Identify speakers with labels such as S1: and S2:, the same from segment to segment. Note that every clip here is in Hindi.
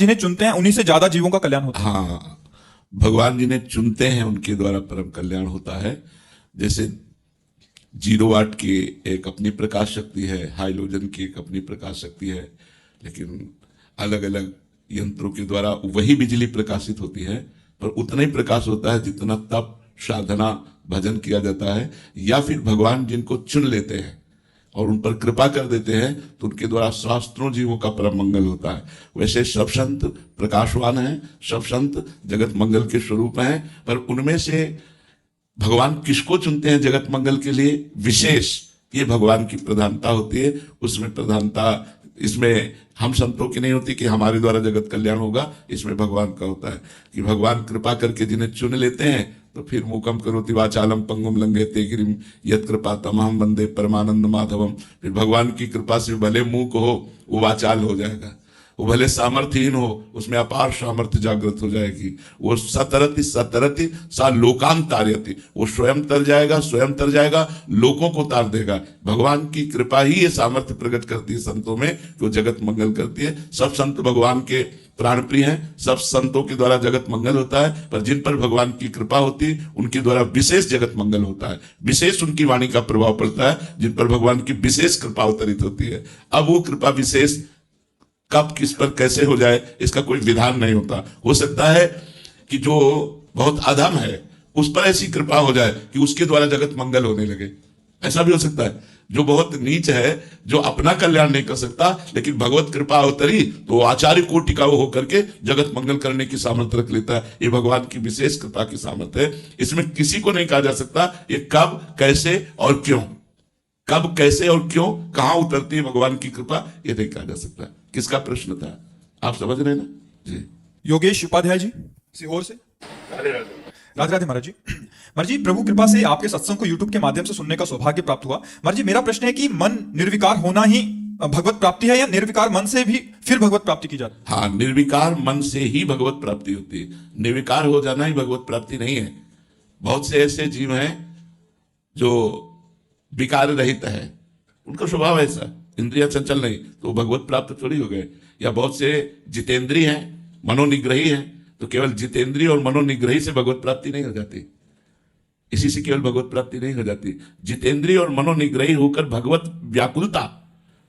S1: जिन्हें चुनते हैं उन्हीं से ज्यादा जीवों का कल्याण होता है।
S2: हाँ, भगवान जिन्हें चुनते हैं उनके द्वारा परम कल्याण होता है। जैसे 0 वाट की एक अपनी प्रकाश शक्ति है, हाइड्रोजन की एक अपनी प्रकाश शक्ति है, लेकिन अलग अलग यंत्रों के द्वारा वही बिजली प्रकाशित होती है, पर उतना ही प्रकाश होता है जितना तप, साधना, भजन किया जाता है। या फिर भगवान जिनको चुन लेते हैं और उन पर कृपा कर देते हैं तो उनके द्वारा शास्त्रों जीवों का परम मंगल होता है। वैसे सब संत प्रकाशवान हैं, सब संत जगत मंगल के स्वरूप हैं, पर उनमें से भगवान किसको चुनते हैं जगत मंगल के लिए विशेष, ये भगवान की प्रधानता होती है। उसमें प्रधानता इसमें हम संतों की नहीं होती कि हमारे द्वारा जगत कल्याण होगा, इसमें भगवान का होता है कि भगवान कृपा करके जिन्हें चुन लेते हैं तो फिर मूकम करोति वाचालम पंगुम लंघयते गिरिम यत् कृपा तमहम वंदे परमानंद माधवम। फिर भगवान की कृपा से भले मूक हो वो वाचाल हो जाएगा, वो भले सामर्थ्यहीन हो उसमें अपार सामर्थ्य जागृत हो जाएगी। वो सतरति सतरति सा लोकान तारयति, वो स्वयं तर जाएगा, स्वयं तर जाएगा, लोगों को तार देगा। भगवान की कृपा ही ये सामर्थ्य प्रकट करती है संतों में, जो जगत मंगल करती है। सब संत भगवान के प्राण प्रिय हैं, सब संतों के द्वारा जगत मंगल होता है, पर जिन पर भगवान की कृपा होती है उनके द्वारा विशेष जगत मंगल होता है, विशेष उनकी वाणी का प्रभाव पड़ता है, जिन पर भगवान की विशेष कृपा अवतरित होती है। अब वो कृपा विशेष कब किस पर कैसे हो जाए इसका कोई विधान नहीं होता। हो सकता है कि जो बहुत अधम है उस पर ऐसी कृपा हो जाए कि उसके द्वारा जगत मंगल होने लगे, ऐसा भी हो सकता है। जो बहुत नीच है, जो अपना कल्याण नहीं कर सकता, लेकिन भगवत कृपा अवतरी तो आचार्य कोटि का वो होकर के जगत मंगल करने की सामर्थ्य रख लेता है। ये भगवान की विशेष कृपा की सामर्थ्य है, इसमें किसी को नहीं कहा जा सकता ये कब कैसे और क्यों, कब कैसे और क्यों कहां उतरती है भगवान की कृपा, ये नहीं कहा जा सकता। किसका प्रश्न था, आप समझ रहे ना जी?
S1: योगेश उपाध्याय जी सीहोर से। राधे राधे महाराज जी। महाराज जी, प्रभु कृपा से आपके सत्संग को यूट्यूब के माध्यम से सुनने का सौभाग्य प्राप्त हुआ। महाराज जी, मेरा प्रश्न है कि मन निर्विकार होना ही भगवत प्राप्ति है या निर्विकार मन से भी फिर भगवत प्राप्ति की जाती है?
S2: हाँ, निर्विकार मन से ही भगवत प्राप्ति होती है, निर्विकार हो जाना ही भगवत प्राप्ति नहीं है। बहुत से ऐसे जीव हैं जो विकार रहित है, उनका स्वभाव ऐसा, इंद्रिया चंचल नहीं, तो भगवत प्राप्त थोड़ी हो गए। या बहुत से जितेंद्रिय हैं, मनोनिग्रही हैं, तो केवल जितेंद्रिय और मनोनिग्रही से भगवत प्राप्ति नहीं हो जाती, इसी से केवल भगवत प्राप्ति नहीं हो जाती। जितेंद्रिय और मनोनिग्रही होकर भगवत व्याकुलता,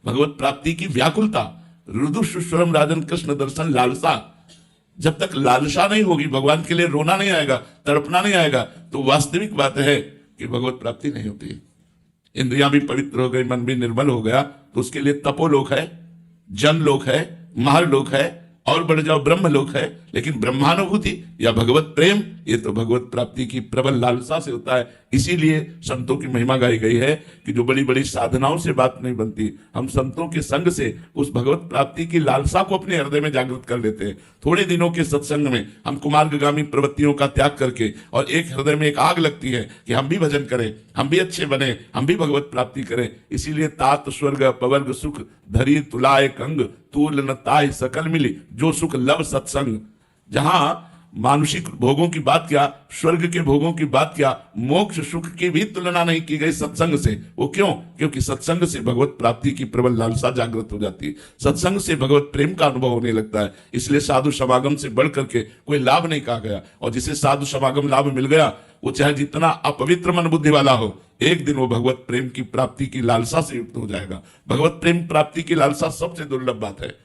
S2: भगवत प्राप्ति की व्याकुलता, रुदु सुस्वरम राजन कृष्ण दर्शन लालसा, जब तक लालसा नहीं होगी, भगवान के लिए रोना नहीं आएगा, तड़पना नहीं आएगा, तो वास्तविक बात है कि भगवत प्राप्ति नहीं होती है। इंद्रियां भी पवित्र हो गई, मन भी निर्मल हो गया, तो उसके लिए तपोलोक है, जनलोक है, महरलोक है, और बढ़ जाओ ब्रह्मलोक है। लेकिन ब्रह्मानुभूति या भगवत प्रेम, ये तो भगवत प्राप्ति की प्रबल लालसा से होता है। इसीलिए संतों की महिमा गाई गई है कि जो बड़ी बड़ी साधनाओं से बात नहीं बनती, हम संतों के संग से उस भगवत प्राप्ति की लालसा को अपने हृदय में जागृत कर लेते हैं। थोड़े दिनों के सत्संग में हम कुमार्गामी प्रवृत्तियों का त्याग करके, और एक हृदय में एक आग लगती है कि हम भी भजन करें, हम भी अच्छे बने, हम भी भगवत प्राप्ति करें। इसीलिए तात स्वर्ग पवर्ग सुख धरी तुलाय कंग तूल न ताय सकल मिली, जो सुख लव सत्संग। जहां मानुषिक भोगों की बात क्या, स्वर्ग के भोगों की बात क्या, मोक्ष सुख की भी तुलना नहीं की गई सत्संग से। वो क्यों? क्योंकि सत्संग से भगवत प्राप्ति की प्रबल लालसा जागृत हो जाती है, सत्संग से भगवत प्रेम का अनुभव होने लगता है। इसलिए साधु समागम से बढ़ करके कोई लाभ नहीं कहा गया, और जिसे साधु समागम लाभ मिल गया वो चाहे जितना अपवित्र मन बुद्धि वाला हो, एक दिन वो भगवत प्रेम की प्राप्ति की लालसा से युक्त हो जाएगा। भगवत प्रेम प्राप्ति की लालसा सबसे दुर्लभ बात है,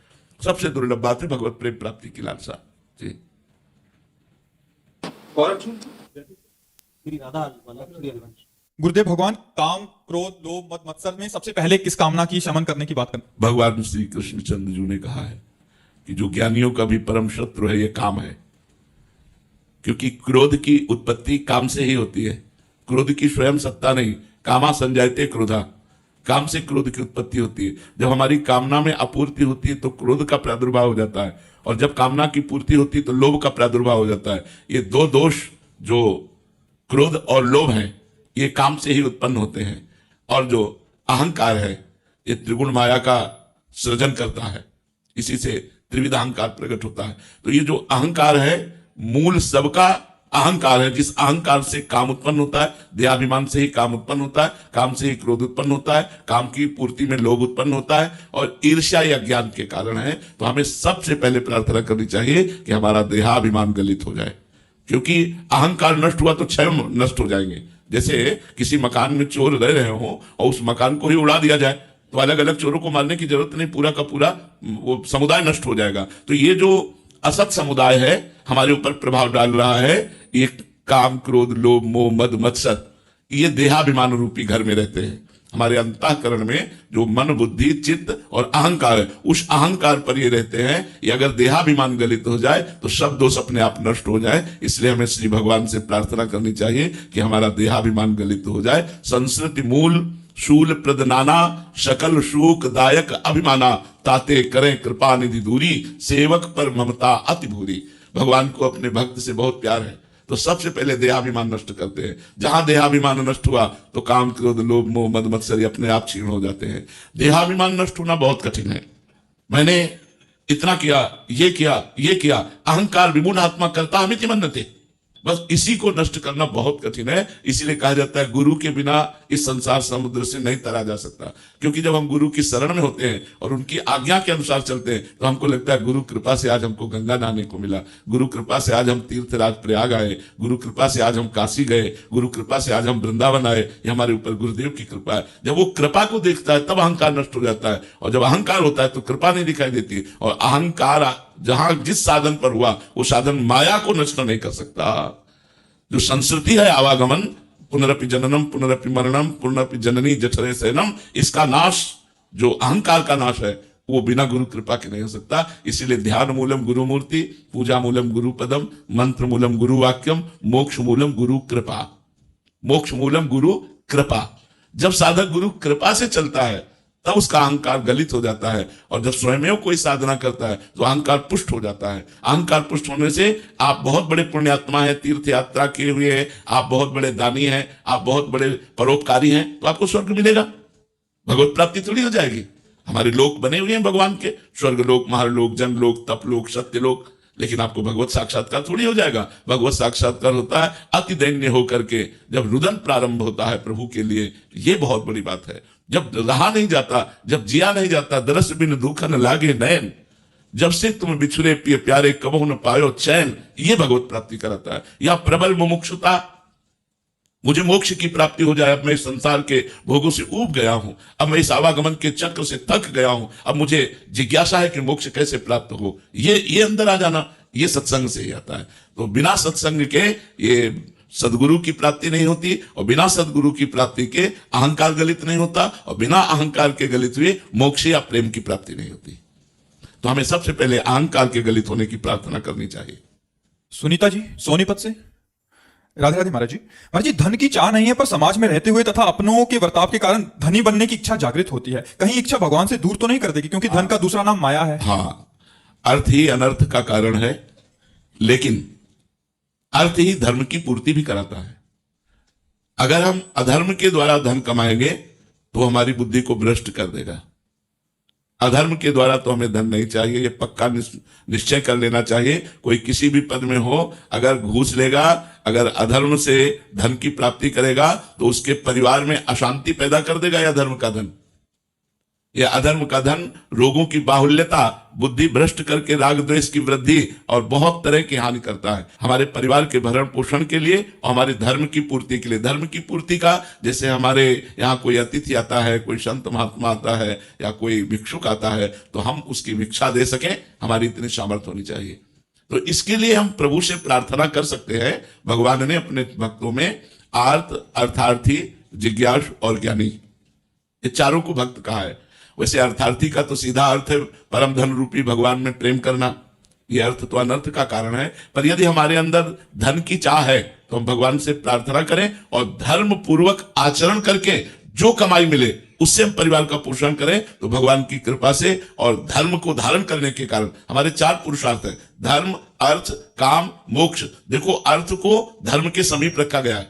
S2: सबसे दुर्लभ बात है भगवत प्रेम प्राप्ति की लालसा जी।
S1: गुरुदेव भगवान काम क्रोध लोभ मद मत्सर में सबसे पहले किस कामना की शमन करने की बात करें?
S2: भगवान श्री कृष्णचंद्र जी ने कहा है कि जो ज्ञानियों का भी परम शत्रु है ये काम है, क्योंकि क्रोध की उत्पत्ति काम से ही होती है। क्रोध की स्वयं सत्ता नहीं, कामा संजायते क्रोधा, काम से क्रोध की उत्पत्ति होती है। जब हमारी कामना में अपूर्ति होती है तो क्रोध का प्रादुर्भाव हो जाता है, और जब कामना की पूर्ति होती है तो लोभ का प्रादुर्भाव हो जाता है। ये दो दोष जो क्रोध और लोभ हैं ये काम से ही उत्पन्न होते हैं, और जो अहंकार है ये त्रिगुण माया का सृजन करता है, इसी से त्रिविध अहंकार प्रकट होता है। तो ये जो अहंकार है मूल सबका अहंकार है, जिस अहंकार से काम उत्पन्न होता है, देहाभिमान से ही काम उत्पन्न होता है, काम से ही क्रोध उत्पन्न होता है, काम की पूर्ति में लोभ उत्पन्न होता है, और ईर्ष्या या ज्ञान के कारण है। तो हमें सबसे पहले प्रार्थना करनी चाहिए कि हमारा देहाभिमान गलित हो जाए, क्योंकि अहंकार नष्ट हुआ तो क्षय नष्ट हो जाएंगे। जैसे किसी मकान में चोर रह रहे हो और उस मकान को ही उड़ा दिया जाए तो अलग अलग चोरों को मारने की जरूरत नहीं, पूरा का पूरा वो समुदाय नष्ट हो जाएगा। तो ये जो असत समुदाय है हमारे ऊपर प्रभाव डाल रहा है, ये काम क्रोध लोभ मोह मद मत्सर, ये देहाभिमान रूपी घर में रहते हैं। हमारे अंतःकरण में जो मन बुद्धि चित्त और अहंकार है, उस अहंकार पर ये रहते हैं। ये अगर देहाभिमान गलित हो जाए तो सब दोष अपने आप नष्ट हो जाए। इसलिए हमें श्री भगवान से प्रार्थना करनी चाहिए कि हमारा देहाभिमान गलित हो जाए। संस्कृति मूल शूल प्रदनाना शकल शोक दायक अभिमाना, ताते करें कृपा निधि दूरी, सेवक पर ममता अति भूरी। भगवान को अपने भक्त से बहुत प्यार है, तो सबसे पहले देहाभिमान नष्ट करते हैं। जहां देहाभिमान नष्ट हुआ तो काम क्रोध लोभ मोह मद मत्सर अपने आप क्षीण हो जाते हैं। देहाभिमान नष्ट होना बहुत कठिन है। मैंने इतना किया, ये किया, ये किया, अहंकार विमूढ़ आत्मा करता अमिति मन्नते, बस इसी को नष्ट करना बहुत कठिन है। इसीलिए कहा जाता है गुरु के बिना इस संसार समुद्र से नहीं तरा जा सकता। क्योंकि जब हम गुरु की शरण में होते हैं और उनकी आज्ञा के अनुसार चलते हैं तो हमको लगता है गुरु कृपा से आज हमको गंगा नहाने को मिला, गुरु कृपा से आज हम तीर्थराज प्रयाग आए, गुरु कृपा से आज हम काशी गए, गुरु कृपा से आज हम वृंदावन आए। ये हमारे ऊपर गुरुदेव की कृपा है। जब वो कृपा को देखता है तब अहंकार नष्ट हो जाता है, और जब अहंकार होता है तो कृपा नहीं दिखाई देती। और अहंकार जहां जिस साधन पर हुआ वो साधन माया को नष्ट नहीं कर सकता। जो संस्कृति है आवागमन, पुनरपि जननम पुनरपि मरणम पुनरपि जननी जठरे शयनम, इसका नाश जो अहंकार का नाश है वो बिना गुरु कृपा के नहीं हो सकता। इसीलिए ध्यान मूलम गुरु मूर्ति, पूजा मूलम गुरु पदम, मंत्र मूलम गुरु वाक्यम, मोक्ष मूलम गुरु कृपा। मोक्ष मूलम गुरु कृपा। जब साधक गुरु कृपा से चलता है तब उसका अहंकार गलित हो जाता है, और जब स्वयं कोई साधना करता है तो अहंकार पुष्ट हो जाता है। अहंकार पुष्ट होने से आप बहुत बड़े पुण्यात्मा हैं, तीर्थ यात्रा किए हुए हैं, आप बहुत बड़े दानी हैं, आप बहुत बड़े परोपकारी हैं, तो आपको स्वर्ग मिलेगा, भगवत प्राप्ति थोड़ी हो जाएगी। हमारे लोक बने हुए हैं भगवान के, स्वर्ग लोक, महालोक, जनलोक, तपलोक, सत्यलोक, लेकिन आपको भगवत साक्षात्कार थोड़ी हो जाएगा। भगवत साक्षात्कार होता है अति दैन्य होकर के, जब रुदन प्रारंभ होता है प्रभु के लिए। ये बहुत बड़ी बात है। जब रहा नहीं जाता, जब जिया नहीं जाता, दरस बिन दुखन लागे नैन, जब से तुम बिछुरे पिए प्यारे कबहु न पायो चैन, ये भगवत प्राप्ति कराता है। या प्रबल मुमुक्षुता, मुझे मोक्ष की प्राप्ति हो जाए, अब मैं इस संसार के भोगों से ऊब गया हूं, अब मैं इस आवागमन के चक्र से थक गया हूं, अब मुझे जिज्ञासा है कि मोक्ष कैसे प्राप्त हो, ये अंदर आ जाना, ये सत्संग से ही आता है। तो बिना सत्संग के ये सदगुरु की प्राप्ति नहीं होती, और बिना सदगुरु की प्राप्ति के अहंकार गलित नहीं होता, और बिना अहंकार के गलित हुए मोक्ष या प्रेम की प्राप्ति नहीं होती। तो हमें सबसे पहले अहंकार के गलित होने की प्रार्थना करनी चाहिए।
S1: सुनीता जी सोनीपत से, राधे राधे महाराज जी। महाराज जी, धन की चाह नहीं है, पर समाज में रहते हुए तथा अपनों के बर्ताव के कारण धनी बनने की इच्छा जागृत होती है। कहीं इच्छा भगवान से दूर तो नहीं कर देगी, क्योंकि धन का दूसरा नाम माया है।
S2: हाँ, अर्थ ही अनर्थ का कारण है, लेकिन अर्थ ही धर्म की पूर्ति भी कराता है। अगर हम अधर्म के द्वारा धन कमाएंगे तो हमारी बुद्धि को भ्रष्ट कर देगा। अधर्म के द्वारा तो हमें धन नहीं चाहिए, ये पक्का निश्चय कर लेना चाहिए। कोई किसी भी पद में हो, अगर घूस लेगा, अगर अधर्म से धन की प्राप्ति करेगा तो उसके परिवार में अशांति पैदा कर देगा। यह धर्म का धन, यह अधर्म का धन रोगों की बाहुल्यता, बुद्धि भ्रष्ट करके राग द्वेष की वृद्धि और बहुत तरह की हानि करता है। हमारे परिवार के भरण पोषण के लिए और हमारे धर्म की पूर्ति के लिए। धर्म की पूर्ति का, जैसे हमारे यहाँ कोई अतिथि आता है, कोई संत महात्मा आता है या कोई भिक्षुक आता है, तो हम उसकी भिक्षा दे सकें, हमारी इतनी सामर्थ्य होनी चाहिए। तो इसके लिए हम प्रभु से प्रार्थना कर सकते हैं। भगवान ने अपने भक्तों में आर्त, अर्थार्थी, जिज्ञासु और ज्ञानी, ये चारों को भक्त कहा है। वैसे अर्थार्थी का तो सीधा अर्थ है परम धन रूपी भगवान में प्रेम करना। ये अर्थ तो अनर्थ का कारण है, पर यदि हमारे अंदर धन की चाह है तो हम भगवान से प्रार्थना करें और धर्म पूर्वक आचरण करके जो कमाई मिले उससे हम परिवार का पोषण करें, तो भगवान की कृपा से और धर्म को धारण करने के कारण हमारे 4 पुरुषार्थ है, धर्म, अर्थ, काम, मोक्ष। देखो, अर्थ को धर्म के समीप रखा गया है।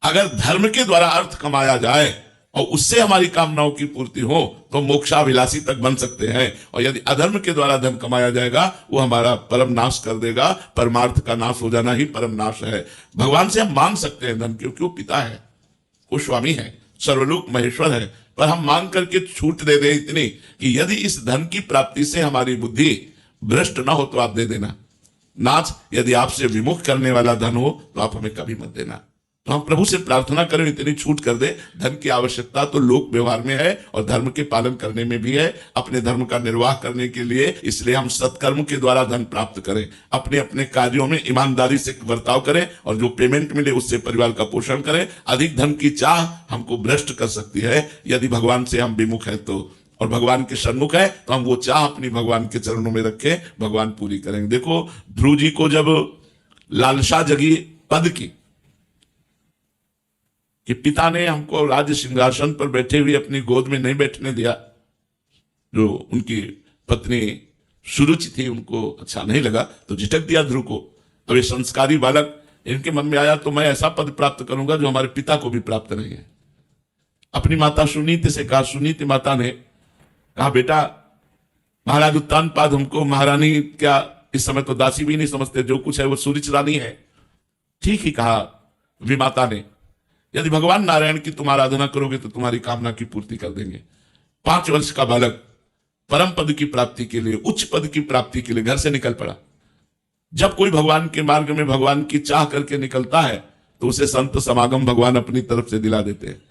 S2: अगर धर्म के द्वारा अर्थ कमाया जाए और उससे हमारी कामनाओं की पूर्ति हो तो मोक्षाभिलाषी तक बन सकते हैं। और यदि अधर्म के द्वारा धन कमाया जाएगा वो हमारा परम नाश कर देगा। परमार्थ का नाश हो जाना ही परम नाश है। भगवान से हम मांग सकते हैं धन, क्योंकि वो पिता है, वो स्वामी है, सर्वलोक महेश्वर है। पर हम मांग करके छूट दे दे इतनी कि यदि इस धन की प्राप्ति से हमारी बुद्धि भ्रष्ट ना हो तो आप दे देना। नाथ, यदि आपसे विमुख करने वाला धन हो तो आप हमें कभी मत देना। तो हम प्रभु से प्रार्थना करें इतनी छूट कर दे। धन की आवश्यकता तो लोक व्यवहार में है और धर्म के पालन करने में भी है, अपने धर्म का निर्वाह करने के लिए। इसलिए हम सत्कर्म के द्वारा धन प्राप्त करें, अपने अपने कार्यों में ईमानदारी से बर्ताव करें और जो पेमेंट मिले उससे परिवार का पोषण करें। अधिक धन की चाह हमको भ्रष्ट कर सकती है यदि भगवान से हम विमुख है तो, और भगवान के सन्मुख है तो हम वो चाह अपनी भगवान के चरणों में रखें, भगवान पूरी करेंगे। देखो, ध्रुव जी को जब लालसा जगी पद की कि पिता ने हमको राज्य सिंहासन पर बैठे हुए अपनी गोद में नहीं बैठने दिया, जो उनकी पत्नी सुरुचि थी उनको अच्छा नहीं लगा तो झिटक दिया ध्रुव को। अब ये संस्कारी बालक, इनके मन में आया तो मैं ऐसा पद प्राप्त करूंगा जो हमारे पिता को भी प्राप्त नहीं है। अपनी माता सुनीति से कहा, सुनीति माता ने कहा, बेटा महाराज उत्तानपाद हमको महारानी क्या, इस समय तो दासी भी नहीं समझते, जो कुछ है वो सुरुचि रानी है। ठीक ही कहा विमाता ने, यदि भगवान नारायण की तुम आराधना करोगे तो तुम्हारी कामना की पूर्ति कर देंगे। 5 वर्ष का बालक परम पद की प्राप्ति के लिए, उच्च पद की प्राप्ति के लिए घर से निकल पड़ा। जब कोई भगवान के मार्ग में भगवान की चाह करके निकलता है तो उसे संत समागम भगवान अपनी तरफ से दिला देते हैं।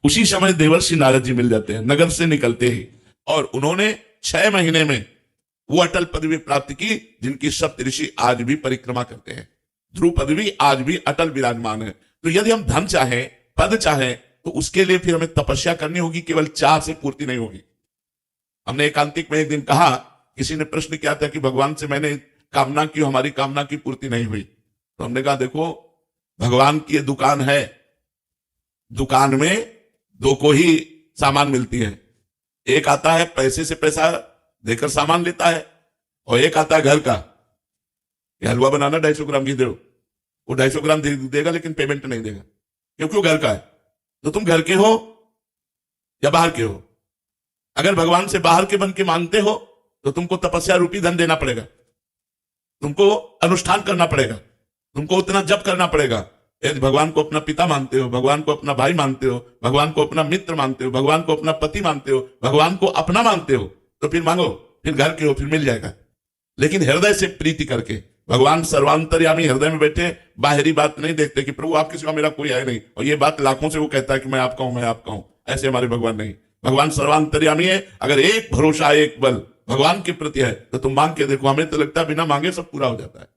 S2: उसी समय देवर्षि नारद जी मिल जाते हैं नगर से निकलते ही, और उन्होंने 6 महीने में वो अटल पदवी प्राप्त की जिनकी सप्त ऋषि आज भी परिक्रमा करते हैं। ध्रुव पदवी आज भी अटल विराजमान है। तो यदि हम धन चाहे, पद चाहे, तो उसके लिए फिर हमें तपस्या करनी होगी, केवल चाह से पूर्ति नहीं होगी। हमने एकांतिक में एक दिन कहा, किसी ने प्रश्न किया था कि भगवान से मैंने कामना की, हमारी कामना की पूर्ति नहीं हुई। तो हमने कहा, देखो भगवान की ये दुकान है, दुकान में 2 को ही सामान मिलती है। एक आता है पैसे से पैसा देकर सामान लेता है, और एक आता है घर का, हलवा बनाना 250 ग्राम घी दो, वो 250 ग्राम देगा लेकिन पेमेंट नहीं देगा, क्योंकि वो घर का है। तो तुम घर के हो या बाहर के हो? अगर भगवान से बाहर के बन के मांगते हो तो तुमको तपस्या रूपी धन देना पड़ेगा, तुमको अनुष्ठान करना पड़ेगा, तुमको उतना जप करना पड़ेगा। यदि भगवान को अपना पिता मानते हो, भगवान को अपना भाई मानते हो, भगवान को अपना मित्र मानते हो, भगवान को अपना पति मानते हो, भगवान को अपना मानते हो, तो फिर मांगो, फिर घर के हो, फिर मिल जाएगा। लेकिन हृदय से प्रीति करके, भगवान सर्वांतर्यामी हृदय में बैठे, बाहरी बात नहीं देखते कि प्रभु आपके सिवा मेरा कोई है नहीं, और ये बात लाखों से वो कहता है कि मैं आपका हूं, मैं आपका हूं। ऐसे हमारे भगवान नहीं, भगवान सर्वांतर्यामी है। अगर एक भरोसा, एक बल भगवान के प्रति है तो तुम मांग के देखो, हमें तो लगता है बिना मांगे सब पूरा हो जाता है।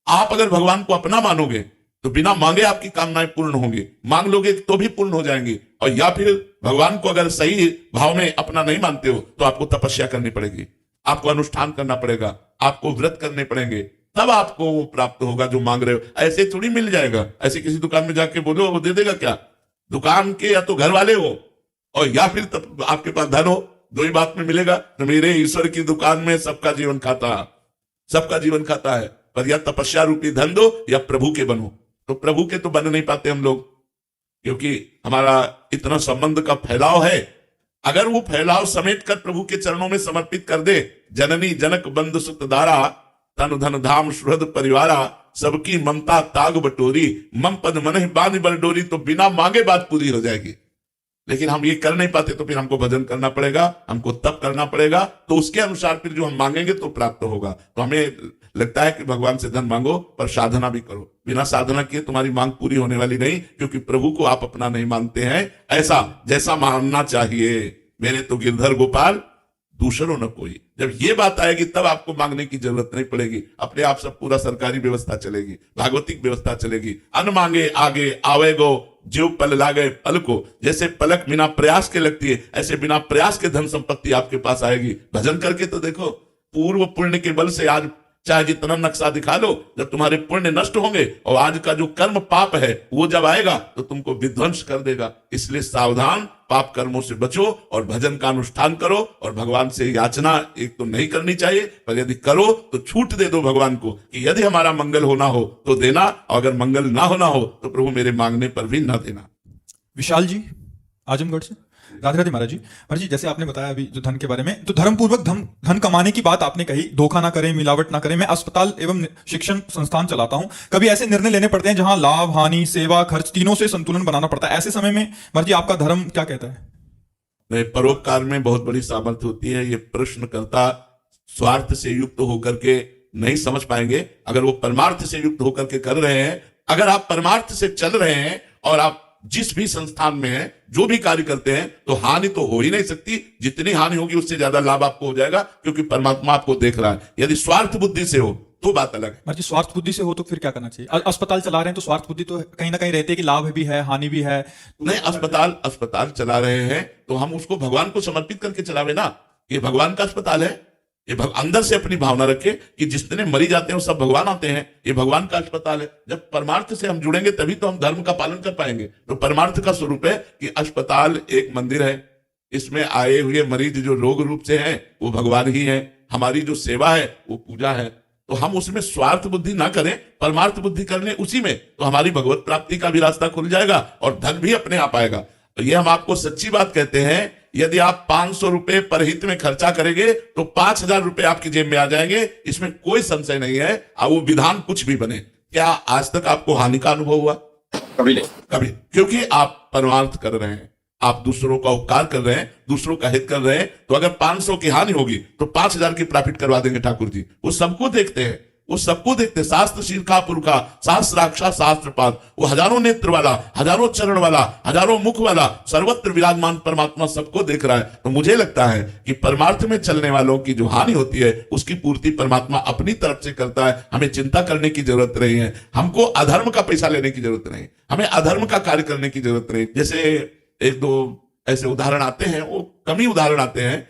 S2: आप अगर भगवान को अपना मानोगे तो बिना मांगे आपकी कामनाएं पूर्ण होंगी, मांग लोगे तो भी पूर्ण हो जाएंगी। और या फिर भगवान को अगर सही भाव में अपना नहीं मानते हो तो आपको तपस्या करनी पड़ेगी, आपको अनुष्ठान करना पड़ेगा, आपको व्रत करने पड़ेंगे, तब आपको वो प्राप्त होगा जो मांग रहे हो। ऐसे थोड़ी मिल जाएगा। ऐसे किसी दुकान में जाके बोलो, वो दे देगा क्या? दुकान के या तो घर वाले हो और या फिर तब आपके पास धन हो, 2 ही बात में मिलेगा। तो मेरे ईश्वर की दुकान में सबका जीवन खाता, सबका जीवन खाता है, पर या तपस्या रूपी धन दो या प्रभु के बनो। तो प्रभु के तो बन नहीं पाते हम लोग, क्योंकि हमारा इतना संबंध का फैलाव है। अगर वो फैलाव समेट कर प्रभु के चरणों में समर्पित कर दे, जननी जनक बंधु सुत दारा, तन धन धाम सुहृद परिवारा, सबकी ममता ताग बटोरी, मम पद मन बांध बरडोरी, तो बिना मांगे बात पूरी हो जाएगी। लेकिन हम ये कर नहीं पाते, तो फिर हमको भजन करना पड़ेगा, हमको तप करना पड़ेगा, तो उसके अनुसार फिर जो हम मांगेंगे तो प्राप्त होगा। तो हमें लगता है कि भगवान से धन मांगो, पर साधना भी करो। बिना साधना किए तुम्हारी मांग पूरी होने वाली नहीं, क्योंकि प्रभु को आप अपना नहीं मानते हैं ऐसा जैसा मानना चाहिए। मेरे तो गिरधर गोपाल दूसरों न कोई। जब ये बात आएगी तब आपको मांगने की जरूरत नहीं पड़ेगी, अपने आप सब पूरा सरकारी व्यवस्था चलेगी, भागवतिक व्यवस्था चलेगी। अन्न मांगे आगे आवे गो, जो पल लागे पल को। जैसे पलक बिना प्रयास के लगती है, ऐसे बिना प्रयास के धन संपत्ति आपके पास आएगी। भजन करके तो देखो, पूर्व पुण्य के बल से आज चाहे जितना नक्शा दिखा लो, जब तुम्हारे पुण्य नष्ट होंगे और आज का जो कर्म पाप है वो जब आएगा तो तुमको विध्वंस कर देगा। इसलिए सावधान, पाप कर्मों से बचो और भजन का अनुष्ठान करो। और भगवान से याचना एक तो नहीं करनी चाहिए, पर यदि करो तो छूट दे दो भगवान को कि यदि हमारा मंगल होना हो तो देना, और अगर मंगल ना होना हो तो प्रभु मेरे मांगने पर भी ना देना।
S1: विशाल जी, आजमगढ़ से। राधे राधे महाराज जी। महाराज जी, जैसे आपने बताया अभी जो धन के बारे में, तो धर्मपूर्वक धन कमाने की बात आपने कही, धोखा ना करें, मिलावट ना करें। मैं अस्पताल एवं शिक्षण संस्थान चलाता हूं, कभी ऐसे निर्णय लेने पड़ते हैं जहां लाभ, हानि, सेवा, खर्च तीनों से संतुलन बनाना पड़ता है। ऐसे समय में महाराज जी आपका धर्म क्या कहता है?
S2: नहीं, परोपकार में बहुत बड़ी सामर्थ्य होती है। ये प्रश्नकर्ता स्वार्थ से युक्त होकर के नहीं समझ पाएंगे। अगर वो परमार्थ से युक्त होकर के कर रहे हैं, अगर आप परमार्थ से चल रहे हैं और आप जिस भी संस्थान में हैं, जो भी कार्य करते हैं, तो हानि तो हो ही नहीं सकती। जितनी हानि होगी उससे ज्यादा लाभ आपको हो जाएगा, क्योंकि परमात्मा आपको देख रहा है। यदि स्वार्थ बुद्धि से हो तो बात अलग है।
S1: महाराज जी, स्वार्थ बुद्धि से हो तो फिर क्या करना चाहिए? अस्पताल चला रहे हैं तो स्वार्थ बुद्धि तो कहीं ना कहीं रहती है कि लाभ भी है, हानि भी है।
S2: नहीं, अस्पताल चला रहे हैं तो हम उसको भगवान को समर्पित करके चलावे ना। ये भगवान का अस्पताल है। ये अंदर से अपनी भावना रखे कि जितने मरी जाते हैं वो सब भगवान आते हैं। ये भगवान का अस्पताल है। जब परमार्थ से हम जुड़ेंगे तभी तो हम धर्म का पालन कर पाएंगे। तो परमार्थ का स्वरूप है कि अस्पताल एक मंदिर है, इसमें आए हुए मरीज जो रोग रूप से हैं वो भगवान ही है। हमारी जो सेवा है वो पूजा है। तो हम उसमें स्वार्थ बुद्धि ना करें, परमार्थ बुद्धि कर लें उसी में, तो हमारी भगवत प्राप्ति का भी रास्ता खुल जाएगा और धन भी अपने आप आएगा। तो ये हम आपको सच्ची बात कहते हैं, यदि आप 500 रुपए पर हित में खर्चा करेंगे तो 5000 रुपए आपकी जेब में आ जाएंगे। इसमें कोई संशय नहीं है। अब वो विधान कुछ भी बने, क्या आज तक आपको हानि का अनुभव हुआ?
S3: कभी नहीं।
S2: कभी, क्योंकि आप परमार्थ कर रहे हैं, आप दूसरों का उपकार कर रहे हैं, दूसरों का हित कर रहे हैं। तो अगर 500 की हानि होगी तो 5000 की प्रॉफिट करवा देंगे ठाकुर जी। वो सबको देखते हैं, वो सबको देखते हैं। शास्त्र शीर्षा पुरखा शास्त्राक्षा शास्त्रपाद, वो हजारों नेत्र वाला, हजारों चरण वाला, हजारों मुख वाला, सर्वत्र विराजमान परमात्मा सबको देख रहा है। तो मुझे लगता है कि परमार्थ में चलने वालों की जो हानि होती है उसकी पूर्ति परमात्मा अपनी तरफ से करता है। हमें चिंता करने की जरूरत नहीं है। हमको अधर्म का पैसा लेने की जरूरत नहीं, हमें अधर्म का कार्य करने की जरूरत नहीं। जैसे एक दो ऐसे उदाहरण आते हैं, वो कम ही उदाहरण आते हैं